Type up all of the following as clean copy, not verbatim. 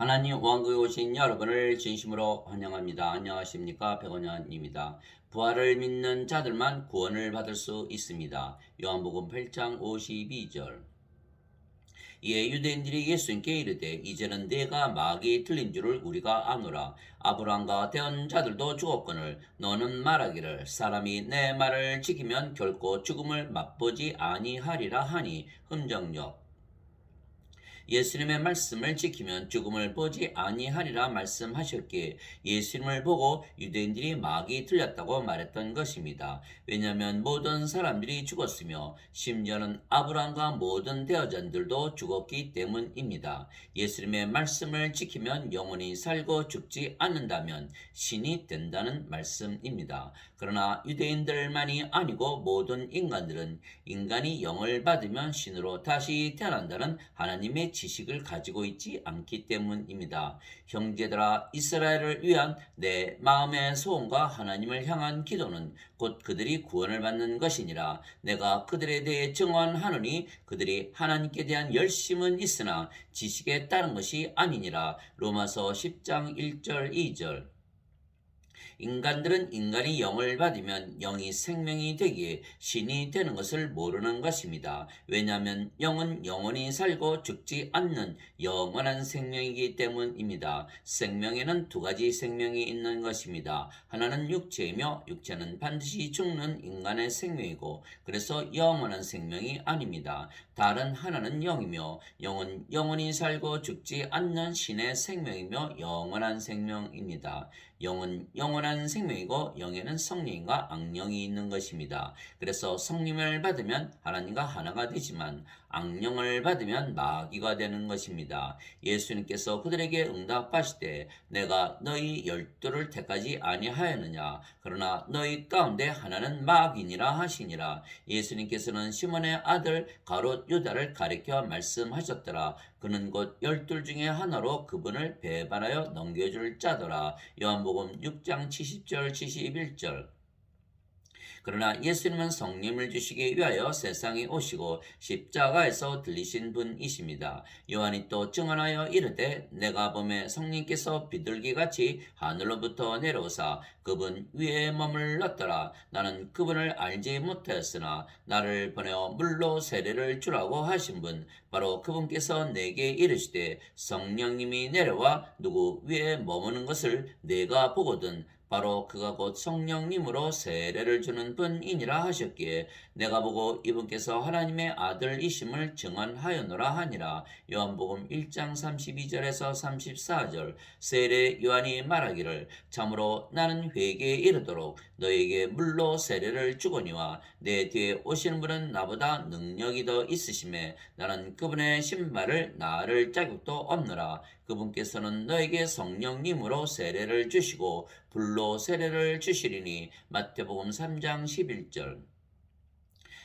하나님 왕국에 오신 여러분을 진심으로 환영합니다. 안녕하십니까? 백원현입니다. 부활을 믿는 자들만 구원을 받을 수 있습니다. 요한복음 8장 52절. 이에 유대인들이 예수님께 이르되 이제는 내가 마귀 틀린 줄을 우리가 아노라. 아브라함과 대언 자들도 죽었거늘 너는 말하기를 사람이 내 말을 지키면 결코 죽음을 맛보지 아니하리라 하니 흠정역. 예수님의 말씀을 지키면 죽음을 보지 아니하리라 말씀하셨기에 예수님을 보고 유대인들이 마귀 들렸다고 말했던 것입니다. 왜냐하면 모든 사람들이 죽었으며 심지어는 아브라함과 모든 대어전들도 죽었기 때문입니다. 예수님의 말씀을 지키면 영원히 살고 죽지 않는다면 신이 된다는 말씀입니다. 그러나 유대인들만이 아니고 모든 인간들은 인간이 영을 받으면 신으로 다시 태어난다는 하나님의 지식을 가지고 있지 않기 때문입니다. 형제들아, 이스라엘을 위한 내 마음의 소원과 하나님을 향한 기도는 곧 그들이 구원을 받는 것이니라. 내가 그들에 대해 증언하노니 그들이 하나님께 대한 열심은 있으나 지식에 따른 것이 아니니라. 로마서 10장 1절 2절. 인간들은 인간이 영을 받으면 영이 생명이 되기에 신이 되는 것을 모르는 것입니다. 왜냐하면 영은 영원히 살고 죽지 않는 영원한 생명이기 때문입니다. 생명에는 두 가지 생명이 있는 것입니다. 하나는 육체이며 육체는 반드시 죽는 인간의 생명이고 그래서 영원한 생명이 아닙니다. 다른 하나는 영이며 영은 영원히 살고 죽지 않는 신의 생명이며 영원한 생명입니다. 영은 영원한 생명이고 영에는 성령과 악령이 있는 것입니다. 그래서 성령을 받으면 하나님과 하나가 되지만 악령을 받으면 마귀가 되는 것입니다. 예수님께서 그들에게 응답하시되 내가 너희 12를 택하지 아니하였느냐 그러나 너희 가운데 하나는 마귀니라 하시니라. 예수님께서는 시몬의 아들 가롯 유다를 가리켜 말씀하셨더라. 그는 곧 12 중에 하나로 그분을 배반하여 넘겨줄 자더라. 요한복음 6장 70절 71절. 그러나 예수님은 성령을 주시기 위하여 세상에 오시고 십자가에서 들리신 분이십니다. 요한이 또 증언하여 이르되 내가 보매 성령께서 비둘기같이 하늘로부터 내려오사 그분 위에 머물렀더라. 나는 그분을 알지 못하였으나 나를 보내어 물로 세례를 주라고 하신 분 바로 그분께서 내게 이르시되 성령님이 내려와 누구 위에 머무는 것을 내가 보거든 바로 그가 곧 성령님으로 세례를 주는 분이니라 하셨기에 내가 보고 이분께서 하나님의 아들이심을 증언하였노라 하니라. 요한복음 1장 32절에서 34절. 세례 요한이 말하기를 참으로 나는 회개에 이르도록 너에게 물로 세례를 주거니와 내 뒤에 오시는 분은 나보다 능력이 더 있으심에 나는 그분의 신발을 나를 자격도 없노라. 그분께서는 너에게 성령님으로 세례를 주시고 불로 세례를 주시리니. 마태복음 3장 11절.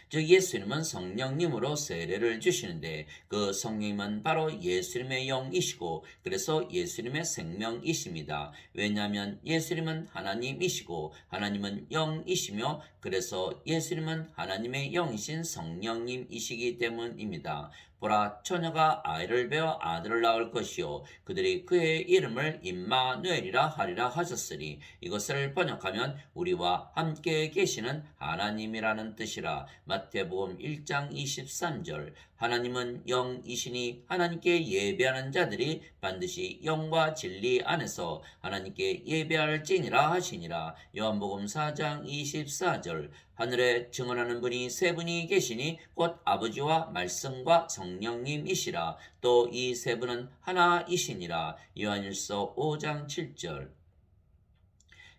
즉 예수님은 성령님으로 세례를 주시는데 그 성령님은 바로 예수님의 영이시고 그래서 예수님의 생명이십니다. 왜냐하면 예수님은 하나님이시고 하나님은 영이시며 그래서 예수님은 하나님의 영이신 성령님이시기 때문입니다. 보라, 처녀가 아이를 베어 아들을 낳을 것이요 그들이 그의 이름을 임마누엘이라 하리라 하셨으니 이것을 번역하면 우리와 함께 계시는 하나님이라는 뜻이라. 마태복음 1장 23절. 하나님은 영이시니 하나님께 예배하는 자들이 반드시 영과 진리 안에서 하나님께 예배할지니라 하시니라. 요한복음 4장 24절. 하늘에 증언하는 분이 세 분이 계시니 곧 아버지와 말씀과 성령님이시라. 또 이 세 분은 하나이시니라. 요한일서 5장 7절.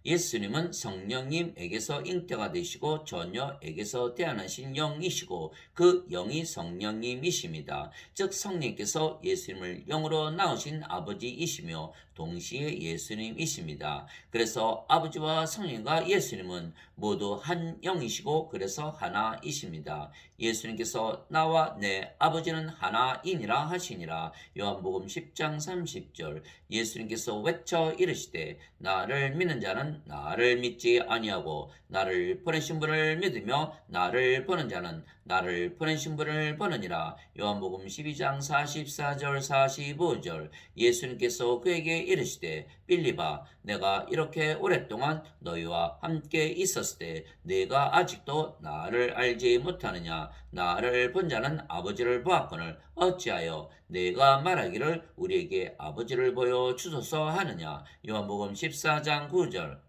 예수님은 성령님에게서 잉태가 되시고 처녀에게서 태어나신 영이시고 그 영이 성령님이십니다. 즉 성령께서 예수님을 영으로 낳으신 아버지이시며 동시에 예수님이십니다. 그래서 아버지와 성령과 예수님은 모두 한 영이시고 그래서 하나이십니다. 예수님께서 나와 내 아버지는 하나이니라 하시니라. 요한복음 10장 30절. 예수님께서 외쳐 이르시되 나를 믿는 자는 자는 나를 믿지 아니하고 나를 보내신 분을 믿으며 나를 보는 자는 나를 보내신 분을 보느니라. 요한복음 12장 44절 45절. 예수님께서 그에게 이르시되 빌립아 내가 이렇게 오랫동안 너희와 함께 있었을 때 네가 아직도 나를 알지 못하느냐. 나를 본 자는 아버지를 보았거늘 어찌하여 네가 말하기를 우리에게 아버지를 보여주소서 하느냐. 요한복음 14장 9절.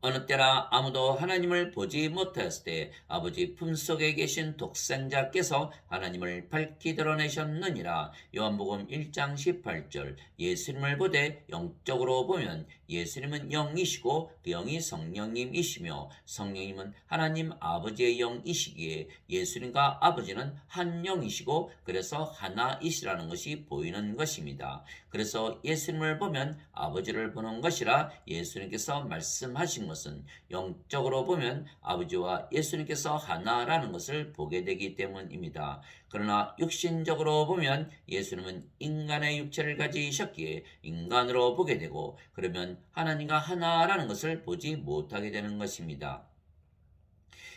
어느 때나 아무도 하나님을 보지 못하였을 때 아버지 품속에 계신 독생자께서 하나님을 밝히 드러내셨느니라. 요한복음 1장 18절. 예수님을 보되 영적으로 보면 예수님은 영이시고 그 영이 성령님이시며 성령님은 하나님 아버지의 영이시기에 예수님과 아버지는 한 영이시고 그래서 하나이시라는 것이 보이는 것입니다. 그래서 예수님을 보면 아버지를 보는 것이라 예수님께서 말씀하신 것은 영적으로 보면 아버지와 예수님께서 하나라는 것을 보게 되기 때문입니다. 그러나 육신적으로 보면 예수님은 인간의 육체를 가지셨기에 인간으로 보게 되고 그러면 하나님과 하나라는 것을 보지 못하게 되는 것입니다.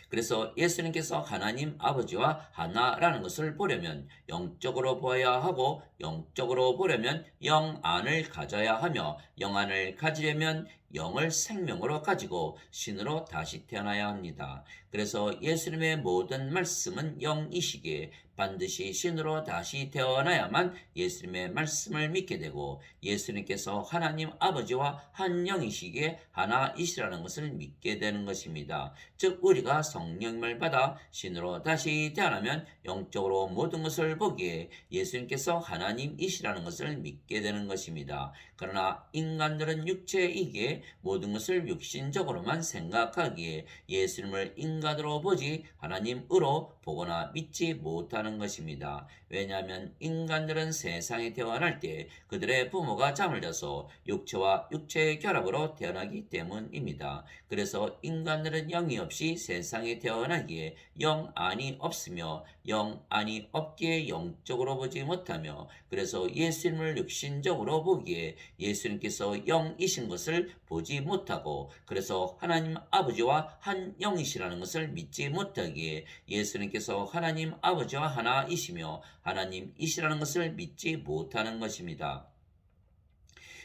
그래서 예수님께서 하나님 아버지와 하나라는 것을 보려면 영적으로 보아야 하고 영적으로 보려면 영안을 가져야 하며 영안을 가지려면 영을 생명으로 가지고 신으로 다시 태어나야 합니다. 그래서 예수님의 모든 말씀은 영이시기에 반드시 신으로 다시 태어나야만 예수님의 말씀을 믿게 되고 예수님께서 하나님 아버지와 한 영이시기에 하나이시라는 것을 믿게 되는 것입니다. 즉 우리가 성령을 받아 신으로 다시 태어나면 영적으로 모든 것을 보기에 예수님께서 하나님이시라는 것을 믿게 되는 것입니다. 그러나 인간들은 육체이기에 모든 것을 육신적으로만 생각하기에 예수님을 인간으로 보지 하나님으로 보거나 믿지 못하는 것입니다. 왜냐하면 인간들은 세상에 태어날 때 그들의 부모가 잠을 자서 육체와 육체의 결합으로 태어나기 때문입니다. 그래서 인간들은 영이 없이 세상에 태어나기에 영안이 없으며 영안이 없기에 영적으로 보지 못하며 그래서 예수님을 육신적으로 보기에 예수님께서 영이신 것을 보지 못하고 그래서 하나님 아버지와 한 영이시라는 것을 믿지 못하기에 예수님께서 하나님 아버지와 하나이시며 하나님이시라는 것을 믿지 못하는 것입니다.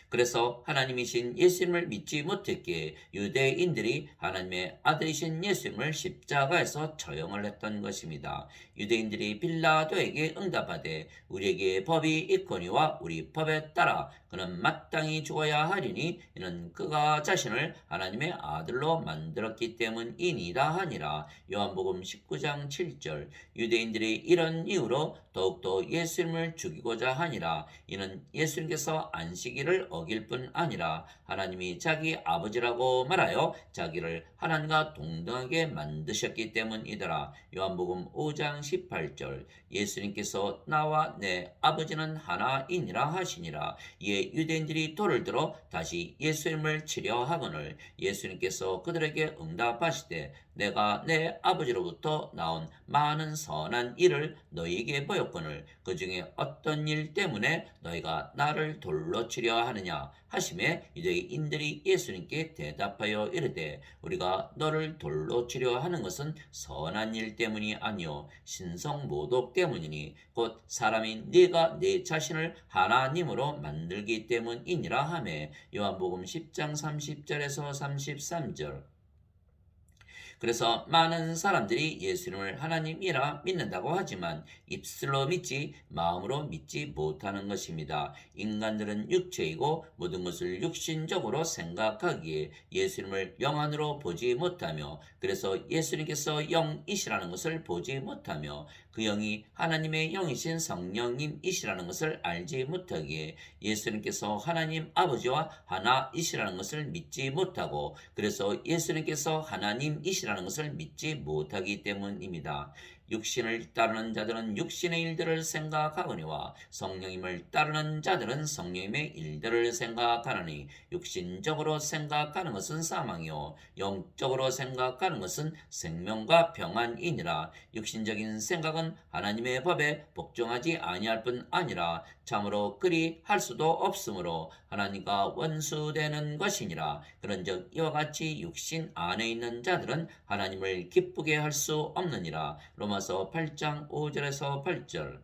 그래서 하나님이신 예수님을 믿지 못했기에 유대인들이 하나님의 아들이신 예수님을 십자가에서 처형을 했던 것입니다. 유대인들이 빌라도에게 응답하되 우리에게 법이 있거니와 우리 법에 따라 그는 마땅히 죽어야 하리니 이는 그가 자신을 하나님의 아들로 만들었기 때문이니라 하니라. 요한복음 19장 7절. 유대인들이 이런 이유로 더욱더 예수님을 죽이고자 하니라. 이는 예수님께서 안식일을 어길 뿐 아니라 하나님이 자기 아버지라고 말하여 자기를 하나님과 동등하게 만드셨기 때문이더라. 요한복음 5장 18절. 예수님께서 나와 내 아버지는 하나이니라 하시니라. 이에 유대인들이 돌을 들어 다시 예수님을 치려 하거늘 예수님께서 그들에게 응답하시되 내가 내 아버지로부터 나온 많은 선한 일을 너희에게 보였거늘 그 중에 어떤 일 때문에 너희가 나를 돌로 치려 하느냐 하심에 유대인들이 예수님께 대답하여 이르되 우리가 너를 돌로 치려 하는 것은 선한 일 때문이 아니요 신성 모독 때문이니 곧 사람이 네가 네 자신을 하나님으로 만들기 때문이니라 하매 요한복음 10장 30절에서 33절. 그래서 많은 사람들이 예수님을 하나님이라 믿는다고 하지만 입술로 믿지 마음으로 믿지 못하는 것입니다. 인간들은 육체이고 모든 것을 육신적으로 생각하기에 예수님을 영안으로 보지 못하며 그래서 예수님께서 영이시라는 것을 보지 못하며 그 영이 하나님의 영이신 성령님이시라는 것을 알지 못하기에 예수님께서 하나님 아버지와 하나이시라는 것을 믿지 못하고 그래서 예수님께서 하나님이시라는 것을 믿지 못하기 때문입니다. 육신을 따르는 자들은 육신의 일들을 생각하거니와 성령님을 따르는 자들은 성령님의 일들을 생각하느니 육신적으로 생각하는 것은 사망이요 영적으로 생각하는 것은 생명과 평안이니라. 육신적인 생각은 하나님의 법에 복종하지 아니할 뿐 아니라 참으로 그리 할 수도 없으므로 하나님과 원수되는 것이니라. 그런즉 이와 같이 육신 안에 있는 자들은 하나님을 기쁘게 할 수 없느니라. 로마서 8장 5절에서 8절.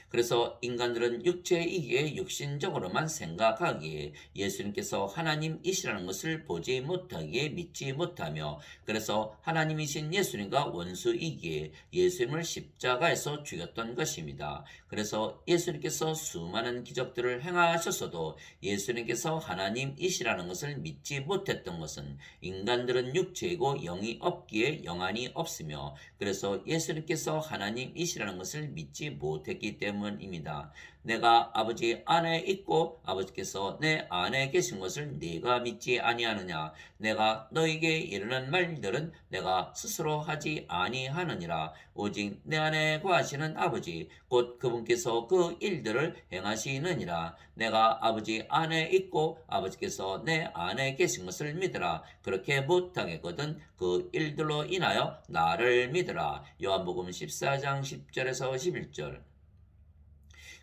그래서 인간들은 육체이기에 육신적으로만 생각하기에 예수님께서 하나님이시라는 것을 보지 못하기에 믿지 못하며, 그래서 하나님이신 예수님과 원수이기에 예수님을 십자가에서 죽였던 것입니다. 그래서 예수님께서 수많은 기적들을 행하셨어도 예수님께서 하나님이시라는 것을 믿지 못했던 것은 인간들은 육체이고 영이 없기에 영안이 없으며, 그래서 예수님께서 하나님이시라는 것을 믿지 못했기 때문입니다. 내가 아버지 안에 있고 아버지께서 내 안에 계신 것을 네가 믿지 아니하느냐. 내가 너에게 이르는 말들은 내가 스스로 하지 아니하느니라. 오직 내 안에 거하시는 아버지 곧 그분께서 그 일들을 행하시느니라. 내가 아버지 안에 있고 아버지께서 내 안에 계신 것을 믿으라. 그렇게 못하겠거든 그 일들로 인하여 나를 믿으라. 요한복음 14장 10절에서 11절.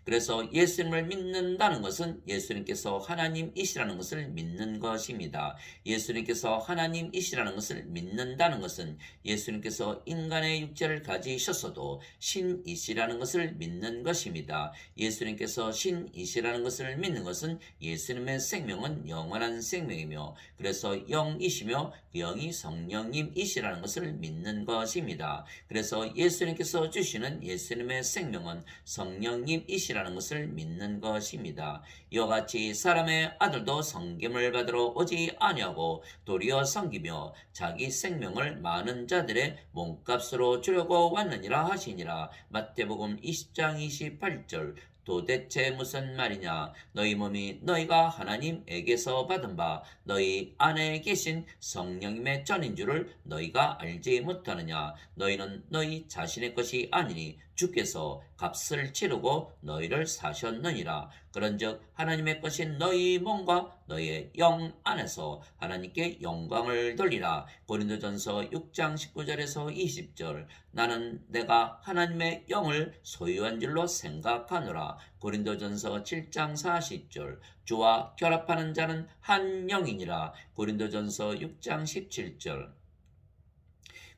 그래서 예수님을 믿는다는 것은 예수님께서 하나님이시라는 것을 믿는 것입니다. 예수님께서 하나님이시라는 것을 믿는다는 것은 예수님께서 인간의 육체를 가지셨어도 신이시라는 것을 믿는 것입니다. 예수님께서 신이시라는 것을 믿는 것은 예수님의 생명은 영원한 생명이며, 그래서 영이시며 영이 성령님이시라는 것을 믿는 것입니다. 그래서 예수님께서 주시는 예수님의 생명은 성령님이시라는 것을 믿는 것입니다. 이와 같이 사람의 아들도 섬김을 받으러 오지 아니하고 도리어 섬기며 자기 생명을 많은 자들의 몸값으로 주려고 왔느니라 하시니라. 마태복음 20장 28절. 도대체 무슨 말이냐? 너희 몸이 너희가 하나님에게서 받은 바 너희 안에 계신 성령님의 전인 줄을 너희가 알지 못하느냐? 너희는 너희 자신의 것이 아니니 주께서 값을 치르고 너희를 사셨느니라. 그런즉 하나님의 것인 너희 몸과 너희의 영 안에서 하나님께 영광을 돌리라. 고린도전서 6장 19절에서 20절. 나는 내가 하나님의 영을 소유한 줄로 생각하노라. 고린도전서 7장 40절. 주와 결합하는 자는 한 영이니라. 고린도전서 6장 17절.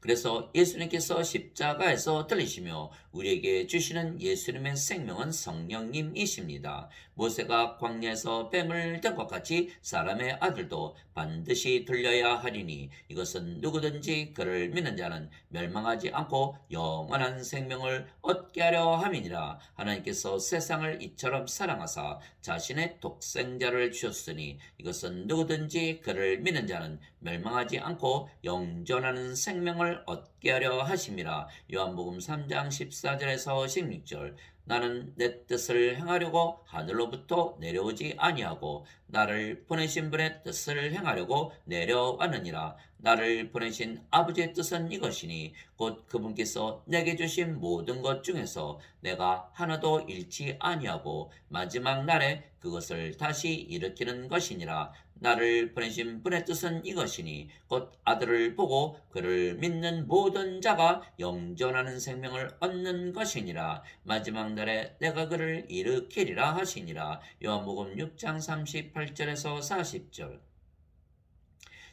그래서 예수님께서 십자가에서 들리시며 우리에게 주시는 예수님의 생명은 성령님이십니다. 모세가 광야에서 뱀을 든 것 같이 사람의 아들도 반드시 들려야 하리니 이것은 누구든지 그를 믿는 자는 멸망하지 않고 영원한 생명을 얻게 하려 함이니라. 하나님께서 세상을 이처럼 사랑하사 자신의 독생자를 주셨으니 이것은 누구든지 그를 믿는 자는 멸망하지 않고 영존하는 생명을 얻게 하려 하심이라. 요한복음 3장 14절에서 16절. 나는 내 뜻을 행하려고 하늘로부터 내려오지 아니하고 나를 보내신 분의 뜻을 행하려고 내려왔느니라. 나를 보내신 아버지의 뜻은 이것이니 곧 그분께서 내게 주신 모든 것 중에서 내가 하나도 잃지 아니하고 마지막 날에 그것을 다시 일으키는 것이니라. 나를 보내신 분의 뜻은 이것이니 곧 아들을 보고 그를 믿는 모든 자가 영존하는 생명을 얻는 것이니라. 마지막 날에 내가 그를 일으키리라 하시니라. 요한복음 6장 38절에서 40절.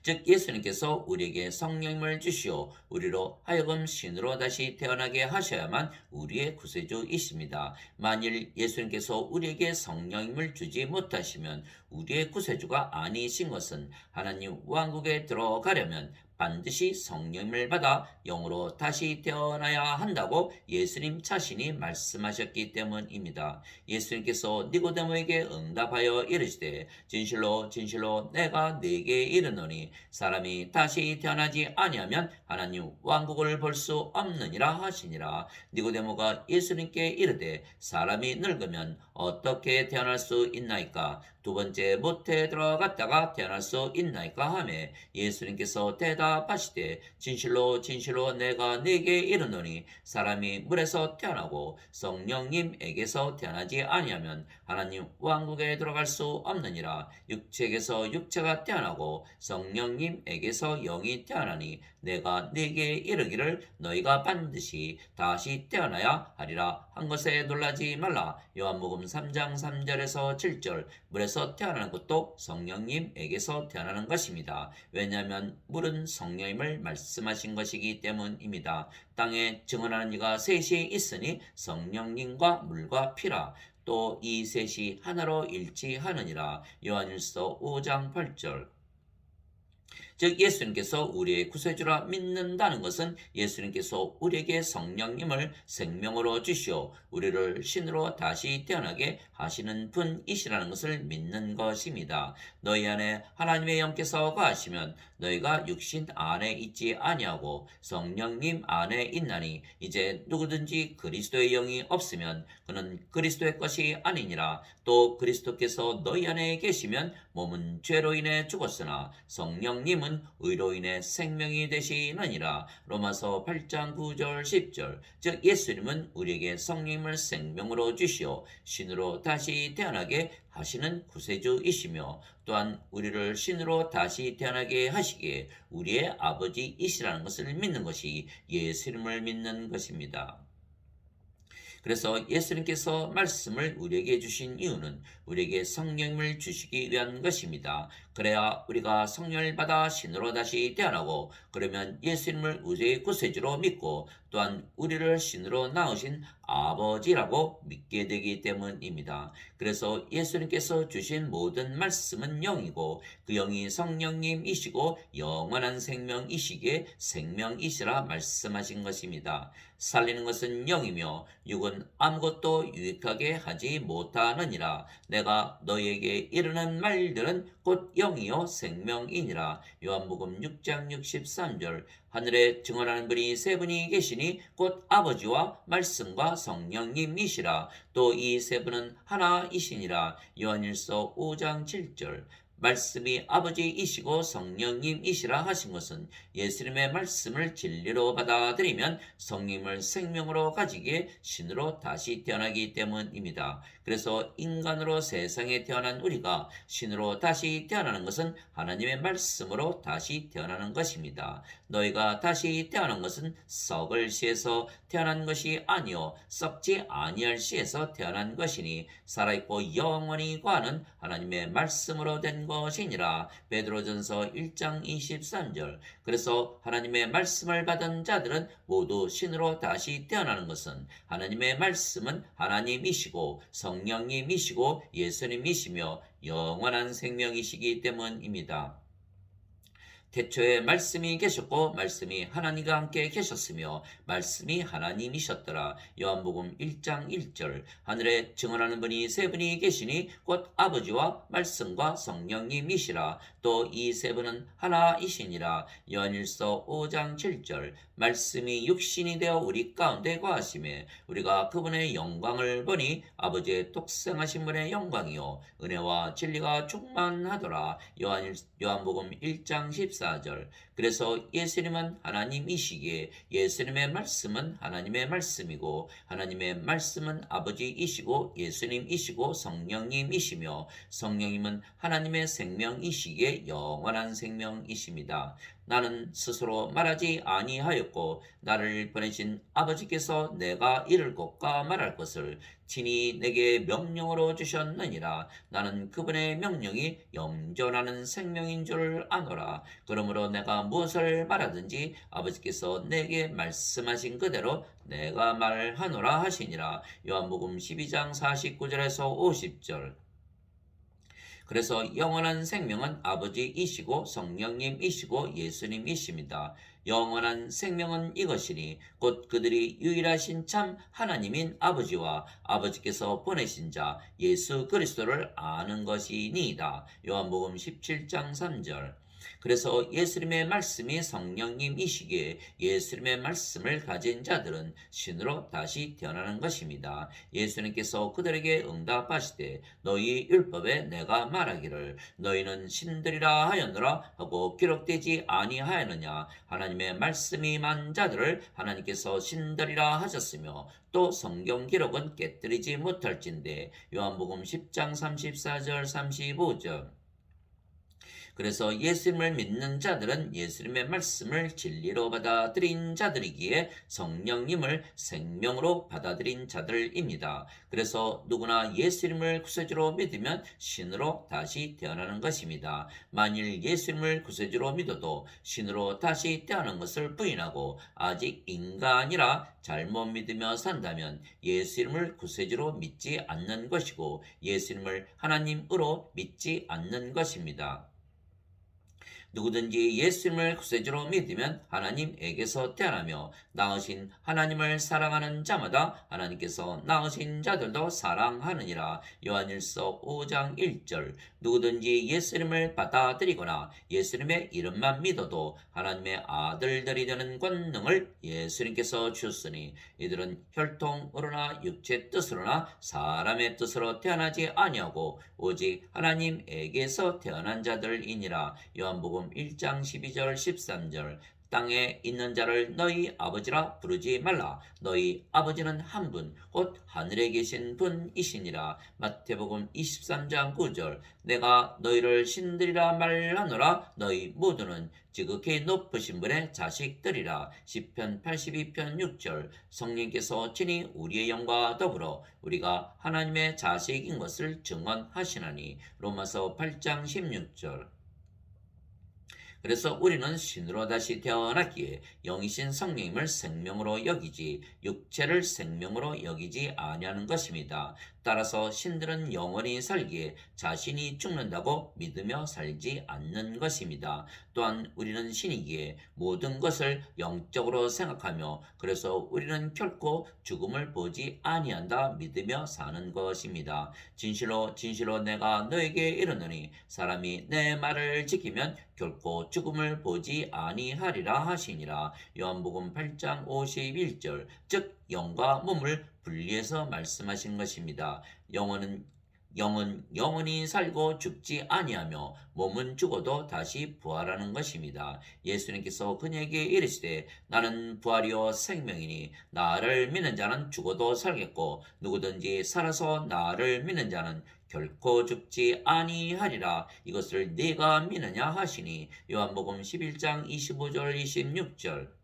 즉 예수님께서 우리에게 성령님을 주시어 우리로 하여금 신으로 다시 태어나게 하셔야만 우리의 구세주이십니다. 만일 예수님께서 우리에게 성령님을 주지 못하시면 우리의 구세주가 아니신 것은 하나님 왕국에 들어가려면 반드시 성령님을 받아 영으로 다시 태어나야 한다고 예수님 자신이 말씀하셨기 때문입니다. 예수님께서 니고데모에게 응답하여 이르시되 진실로 진실로 내가 네게 이르노니 사람이 다시 태어나지 아니하면 하나님 왕국을 볼 수 없느니라 하시니라. 니고데모가 예수님께 이르되 사람이 늙으면 어떻게 태어날 수 있나이까? 두 번째 모태에 들어갔다가 태어날 수 있나이까 하매 예수님께서 대답 대답하시되 진실로 진실로 내가 네게 이르노니 사람이 물에서 태어나고 성령님에게서 태어나지 아니하면 하나님 왕국에 들어갈 수 없느니라. 육체에게서 육체가 태어나고 성령님에게서 영이 태어나니 내가 네게 이르기를 너희가 반드시 다시 태어나야 하리라 한 것에 놀라지 말라. 요한복음 3장 3절에서 7절. 물에서 태어나는 것도 성령님에게서 태어나는 것입니다. 왜냐하면 물은 성령님을 말씀하신 것이기 때문입니다. 땅에 증언하는 이가 셋이 있으니 성령님과 물과 피라. 또 이 셋이 하나로 일치하느니라. 요한일서 5장 8절. 즉 예수님께서 우리의 구세주라 믿는다는 것은 예수님께서 우리에게 성령님을 생명으로 주시어 우리를 신으로 다시 태어나게 하시는 분이시라는 것을 믿는 것입니다. 너희 안에 하나님의 영께서 거하시면 너희가 육신 안에 있지 아니하고 성령님 안에 있나니 이제 누구든지 그리스도의 영이 없으면 그는 그리스도의 것이 아니니라. 또 그리스도께서 너희 안에 계시면 몸은 죄로 인해 죽었으나 성령님은 의로 인해 생명이 되시느니라. 로마서 8장 9절 10절. 즉 예수님은 우리에게 성령님을 생명으로 주시어 신으로 다시 태어나게 하시는 구세주이시며 또한 우리를 신으로 다시 태어나게 하시기에 우리의 아버지이시라는 것을 믿는 것이 예수님을 믿는 것입니다. 그래서 예수님께서 말씀을 우리에게 주신 이유는 우리에게 성령을 주시기 위한 것입니다. 그래야 우리가 성령을 받아 신으로 다시 태어나고 그러면 예수님을 우리의 구세주로 믿고 또한 우리를 신으로 낳으신 아버지라고 믿게 되기 때문입니다. 그래서 예수님께서 주신 모든 말씀은 영이고 그 영이 성령님이시고 영원한 생명이시기에 생명이시라 말씀하신 것입니다. 살리는 것은 영이며 육은 아무것도 유익하게 하지 못하느니라. 내가 너희에게 이르는 말들은 곧 영이요 생명이니라. 요한복음 6장 63절. 하늘에 증언하는 분이 세 분이 계시니 곧 아버지와 말씀과 성령님이시라. 또 이 세 분은 하나이시니라. 요한일서 5장 7절. 말씀이 아버지이시고 성령님이시라 하신 것은 예수님의 말씀을 진리로 받아들이면 성령님을 생명으로 가지기에 신으로 다시 태어나기 때문입니다. 그래서 인간으로 세상에 태어난 우리가 신으로 다시 태어나는 것은 하나님의 말씀으로 다시 태어나는 것입니다. 너희가 다시 태어난 것은 썩을 씨에서 태어난 것이 아니요 썩지 아니할 씨에서 태어난 것이니 살아있고 영원히 거하는 하나님의 말씀으로 된 것이니라. 베드로전서 1장 23절. 그래서 하나님의 말씀을 받은 자들은 모두 신으로 다시 태어나는 것은 하나님의 말씀은 하나님이시고 성령님이시고 예수님이시며 영원한 생명이시기 때문입니다. 태초에 말씀이 계셨고 말씀이 하나님과 함께 계셨으며 말씀이 하나님이셨더라. 요한복음 1장 1절. 하늘에 증언하는 분이 세 분이 계시니 곧 아버지와 말씀과 성령님이시라. 또 이 세 분은 하나이시니라. 요한일서 5장 7절. 말씀이 육신이 되어 우리 가운데 거하심에 우리가 그분의 영광을 보니 아버지의 독생하신 분의 영광이요 은혜와 진리가 충만하더라. 요한복음 1장 14절. 그래서 예수님은 하나님이시기에 예수님의 말씀은 하나님의 말씀이고 하나님의 말씀은 아버지이시고 예수님이시고 성령님이시며 성령님은 하나님의 생명이시기에 영원한 생명이십니다. 나는 스스로 말하지 아니하였고 나를 보내신 아버지께서 내가 이를 것과 말할 것을 친히 내게 명령으로 주셨느니라. 나는 그분의 명령이 영존하는 생명인 줄 아노라. 그러므로 내가 무엇을 말하든지 아버지께서 내게 말씀하신 그대로 내가 말하노라 하시니라. 요한복음 12장 49절에서 50절. 그래서 영원한 생명은 아버지이시고 성령님이시고 예수님이십니다. 영원한 생명은 이것이니 곧 그들이 유일하신 참 하나님인 아버지와 아버지께서 보내신 자 예수 그리스도를 아는 것이니이다. 요한복음 17장 3절. 그래서 예수님의 말씀이 성령님이시기에 예수님의 말씀을 가진 자들은 신으로 다시 태어나는 것입니다. 예수님께서 그들에게 응답하시되 너희 율법에 내가 말하기를 너희는 신들이라 하였노라 하고 기록되지 아니하였느냐. 하나님의 말씀이 만 자들을 하나님께서 신들이라 하셨으며 또 성경 기록은 깨뜨리지 못할진대. 요한복음 10장 34절 35절. 그래서 예수님을 믿는 자들은 예수님의 말씀을 진리로 받아들인 자들이기에 성령님을 생명으로 받아들인 자들입니다. 그래서 누구나 예수님을 구세주로 믿으면 신으로 다시 태어나는 것입니다. 만일 예수님을 구세주로 믿어도 신으로 다시 태어난 것을 부인하고 아직 인간이라 잘못 믿으며 산다면 예수님을 구세주로 믿지 않는 것이고 예수님을 하나님으로 믿지 않는 것입니다. 누구든지 예수님을 구세주로 믿으면 하나님에게서 태어나며 낳으신 하나님을 사랑하는 자마다 하나님께서 낳으신 자들도 사랑하느니라. 요한일서 5장 1절. 누구든지 예수님을 받아들이거나 예수님의 이름만 믿어도 하나님의 아들들이 되는 권능을 예수님께서 주셨으니 이들은 혈통으로나 육체 뜻으로나 사람의 뜻으로 태어나지 아니하고 오직 하나님에게서 태어난 자들이니라. 요한복음 1장 12절 13절. 땅에 있는 자를 너희 아버지라 부르지 말라. 너희 아버지는 한 분, 곧 하늘에 계신 분이시니라. 마태복음 23장 9절. 내가 너희를 신들이라 말하노라. 너희 모두는 지극히 높으신 분의 자식들이라. 시편 82편 6절. 성령께서 친히 우리의 영과 더불어 우리가 하나님의 자식인 것을 증언하시나니. 로마서 8장 16절. 그래서 우리는 신으로 다시 태어났기에 영이신 성령님을 생명으로 여기지 육체를 생명으로 여기지 아니하는 것입니다. 따라서 신들은 영원히 살기에 자신이 죽는다고 믿으며 살지 않는 것입니다. 또한 우리는 신이기에 모든 것을 영적으로 생각하며 그래서 우리는 결코 죽음을 보지 아니한다 믿으며 사는 것입니다. 진실로 진실로 내가 너에게 이르노니 사람이 내 말을 지키면 결코 죽음을 보지 아니하리라 하시니라. 요한복음 8장 51절. 즉 영과 몸을 분리해서 말씀하신 것입니다. 영은 영원히 살고 죽지 아니하며 몸은 죽어도 다시 부활하는 것입니다. 예수님께서 그녀에게 이르시되 나는 부활이요 생명이니 나를 믿는 자는 죽어도 살겠고 누구든지 살아서 나를 믿는 자는 결코 죽지 아니하리라. 이것을 네가 믿느냐 하시니. 요한복음 11장 25절 26절.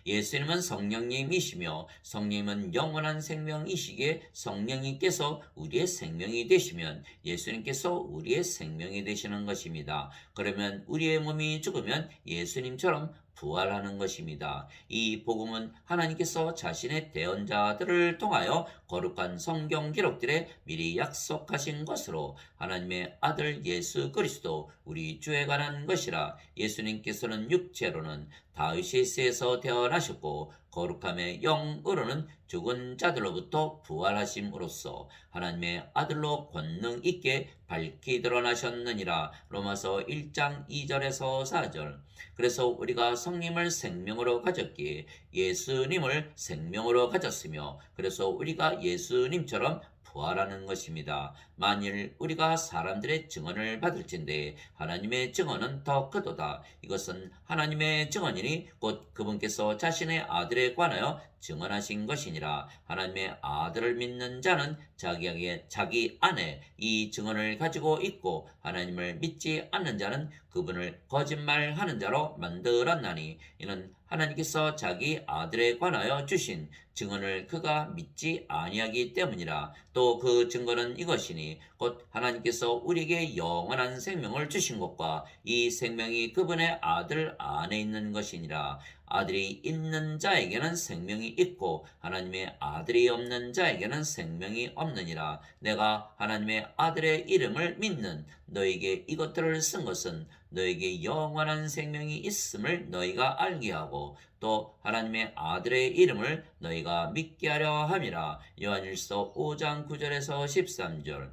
예수님은 성령님이시며 성령님은 영원한 생명이시기에 성령님께서 우리의 생명이 되시면 예수님께서 우리의 생명이 되시는 것입니다. 그러면 우리의 몸이 죽으면 예수님처럼 부활하는 것입니다. 이 복음은 하나님께서 자신의 대언자들을 통하여 거룩한 성경 기록들에 미리 약속하신 것으로 하나님의 아들 예수 그리스도 우리 주에 관한 것이라. 예수님께서는 육체로는 다윗의 세에서 태어나셨고 거룩함의 영으로는 죽은 자들로부터 부활하심으로써 하나님의 아들로 권능 있게 밝히 드러나셨느니라. 로마서 1장 2절에서 4절. 그래서 우리가 성령님을 생명으로 가졌기에 예수님을 생명으로 가졌으며 그래서 우리가 예수님처럼 부활하는 것입니다. 만일 우리가 사람들의 증언을 받을진대 하나님의 증언은 더 크도다. 이것은 하나님의 증언이니 곧 그분께서 자신의 아들에 관하여 증언하신 것이니라. 하나님의 아들을 믿는 자는 자기 안에 이 증언을 가지고 있고 하나님을 믿지 않는 자는 그분을 거짓말하는 자로 만들었나니 이는 하나님께서 자기 아들에 관하여 주신 증언을 그가 믿지 아니하기 때문이라. 또 그 증거는 이것이니 곧 하나님께서 우리에게 영원한 생명을 주신 것과 이 생명이 그분의 아들 안에 있는 것이니라. 아들이 있는 자에게는 생명이 있고 하나님의 아들이 없는 자에게는 생명이 없느니라. 내가 하나님의 아들의 이름을 믿는 너에게 이것들을 쓴 것은 너에게 영원한 생명이 있음을 너희가 알게 하고 또 하나님의 아들의 이름을 너희가 믿게 하려 함이라. 요한일서 5장 9절에서 13절.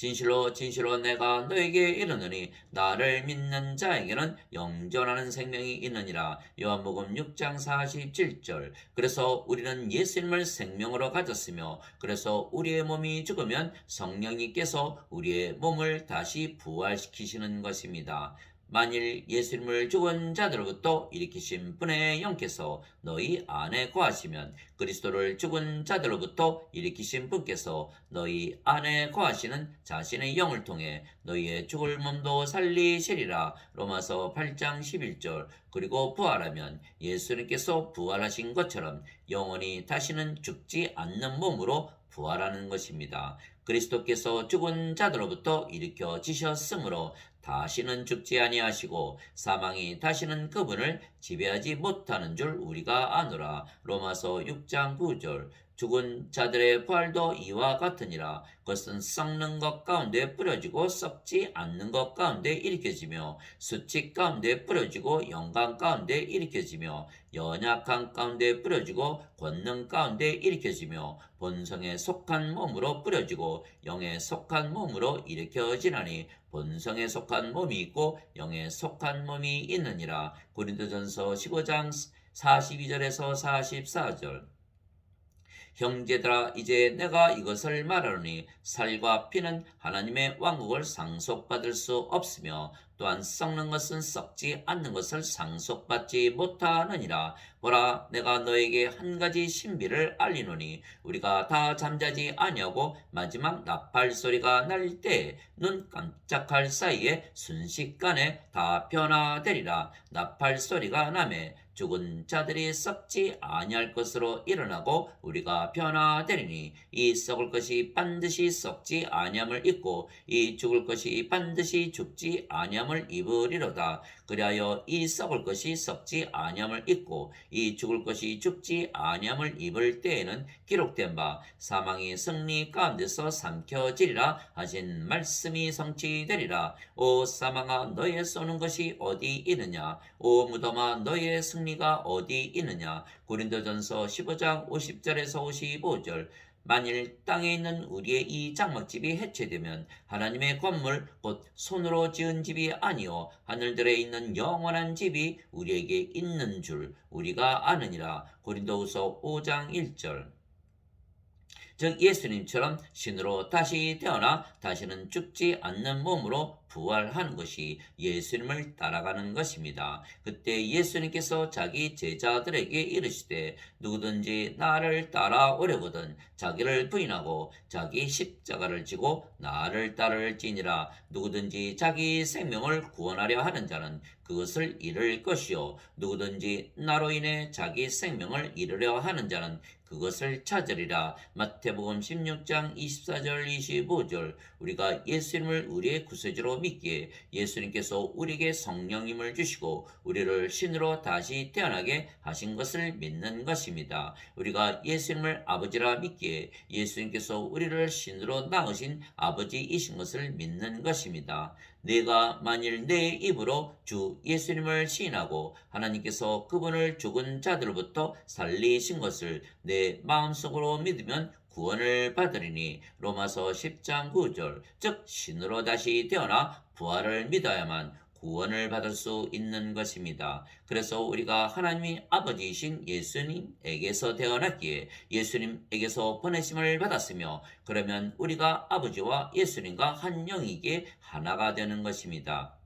진실로 진실로 내가 너에게 이르노니 나를 믿는 자에게는 영존하는 생명이 있느니라. 요한복음 6장 47절. 그래서 우리는 예수님을 생명으로 가졌으며 그래서 우리의 몸이 죽으면 성령님께서 우리의 몸을 다시 부활시키시는 것입니다. 만일 예수님을 죽은 자들로부터 일으키신 분의 영께서 너희 안에 거하시면 그리스도를 죽은 자들로부터 일으키신 분께서 너희 안에 거하시는 자신의 영을 통해 너희의 죽을 몸도 살리시리라. 로마서 8장 11절. 그리고 부활하면 예수님께서 부활하신 것처럼 영원히 다시는 죽지 않는 몸으로 부활하는 것입니다. 그리스도께서 죽은 자들로부터 일으켜지셨으므로 다시는 죽지 아니하시고 사망이 다시는 그분을 지배하지 못하는 줄 우리가 아노라. 로마서 6장 9절. 죽은 자들의 부활도 이와 같으니라. 그것은 썩는 것 가운데 뿌려지고 썩지 않는 것 가운데 일으켜지며 수치 가운데 뿌려지고 영광 가운데 일으켜지며 연약한 가운데 뿌려지고 권능 가운데 일으켜지며 본성에 속한 몸으로 뿌려지고 영에 속한 몸으로 일으켜지나니 본성에 속한 몸이 있고 영에 속한 몸이 있느니라. 고린도전서 15장 42절에서 44절. 형제들아 이제 내가 이것을 말하노니 살과 피는 하나님의 왕국을 상속받을 수 없으며 또한 썩는 것은 썩지 않는 것을 상속받지 못하느니라. 보라 내가 너에게 한 가지 신비를 알리노니 우리가 다 잠자지 아니하고 마지막 나팔 소리가 날 때 눈 깜짝할 사이에 순식간에 다 변화되리라. 나팔 소리가 나매 죽은 자들이 썩지 아니할 것으로 일어나고 우리가 변화되리니 이 썩을 것이 반드시 썩지 아니함을 입고 이 죽을 것이 반드시 죽지 아니함을 입으리로다. 그리하여 이 썩을 것이 썩지 아니함을 입고 이 죽을 것이 죽지 아니함을 입을 때에는 기록된 바 사망이 승리 가운데서 삼켜지리라 하신 말씀이 성취되리라. 오 사망아 너의 쏘는 것이 어디 있느냐? 오 무덤아 너의 승리가 어디 있느냐? 고린도전서 15장 50절에서 55절. 만일 땅에 있는 우리의 이 장막집이 해체되면 하나님의 건물 곧 손으로 지은 집이 아니요 하늘들에 있는 영원한 집이 우리에게 있는 줄 우리가 아느니라. 고린도후서 5장 1절. 즉 예수님처럼 신으로 다시 태어나 다시는 죽지 않는 몸으로 부활하는 것이 예수님을 따라가는 것입니다. 그때 예수님께서 자기 제자들에게 이르시되 누구든지 나를 따라오려거든 자기를 부인하고 자기 십자가를 지고 나를 따를지니라. 누구든지 자기 생명을 구원하려 하는 자는 그것을 잃을 것이요 누구든지 나로 인해 자기 생명을 잃으려 하는 자는 그것을 찾으리라. 마태복음 16장 24절 25절. 우리가 예수님을 우리의 구세주로 믿기에 예수님께서 우리에게 성령님을 주시고 우리를 신으로 다시 태어나게 하신 것을 믿는 것입니다. 우리가 예수님을 아버지라 믿기에 예수님께서 우리를 신으로 낳으신 아버지이신 것을 믿는 것입니다. 내가 만일 내 입으로 주 예수님을 시인하고 하나님께서 그분을 죽은 자들로부터 살리신 것을 내 마음속으로 믿으면 구원을 받으리니. 로마서 10장 9절. 즉 신으로 다시 태어나 부활을 믿어야만 구원을 받을 수 있는 것입니다. 그래서 우리가 하나님이 아버지이신 예수님에게서 태어났기에 예수님에게서 보내심을 받았으며 그러면 우리가 아버지와 예수님과 한 영이기에 하나가 되는 것입니다.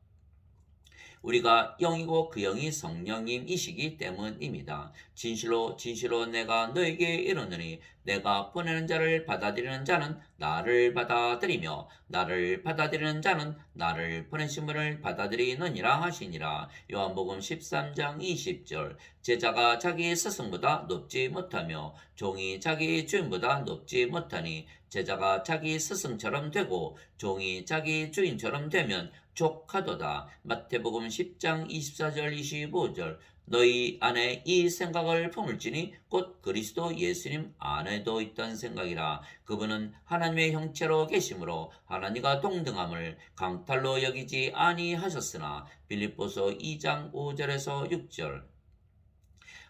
우리가 영이고 그 영이 성령님이시기 때문입니다. 진실로 진실로 내가 너에게 이르노니 내가 보내는 자를 받아들이는 자는 나를 받아들이며 나를 받아들이는 자는 나를 보내신 분을 받아들이느니라 하시니라. 요한복음 13장 20절. 제자가 자기 스승보다 높지 못하며 종이 자기 주인보다 높지 못하니 제자가 자기 스승처럼 되고 종이 자기 주인처럼 되면 족하도다. 마태복음 10장 24절 25절. 너희 안에 이 생각을 품을지니 곧 그리스도 예수님 안에도 있던 생각이라. 그분은 하나님의 형체로 계심으로 하나님과 동등함을 강탈로 여기지 아니하셨으나. 빌립보서 2장 5절에서 6절.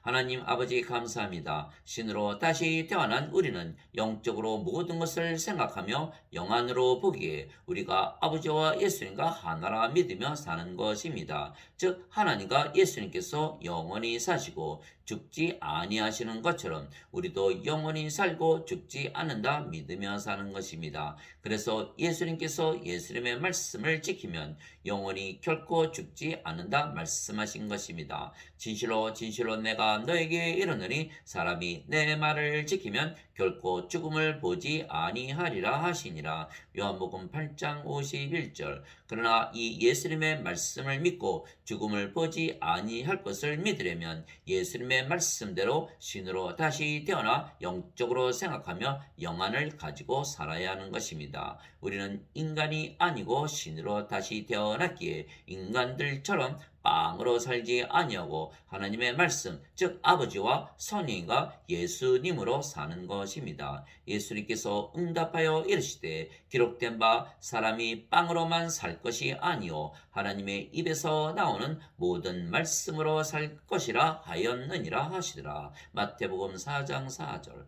하나님 아버지 감사합니다. 신으로 다시 태어난 우리는 영적으로 모든 것을 생각하며 영안으로 보기에 우리가 아버지와 예수님과 하나라 믿으며 사는 것입니다. 즉 하나님과 예수님께서 영원히 사시고 죽지 아니하시는 것처럼 우리도 영원히 살고 죽지 않는다 믿으며 사는 것입니다. 그래서 예수님께서 예수님의 말씀을 지키면 영원히 결코 죽지 않는다 말씀하신 것입니다. 진실로 진실로 내가 너에게 이르노니 사람이 내 말을 지키면 결코 죽음을 보지 아니하리라 하시니라. 요한복음 8장 51절. 그러나 이 예수님의 말씀을 믿고 죽음을 보지 아니할 것을 믿으려면 예수님의 말씀대로 신으로 다시 태어나 영적으로 생각하며 영안을 가지고 살아야 하는 것입니다. 우리는 인간이 아니고 신으로 다시 태어났기에 인간들처럼 빵으로 살지 아니하고 하나님의 말씀, 즉 아버지와 성령과 예수님으로 사는 것입니다. 예수님께서 응답하여 이르시되 기록된 바 사람이 빵으로만 살 것이 아니요 하나님의 입에서 나오는 모든 말씀으로 살 것이라 하였느니라 하시더라. 마태복음 4장 4절.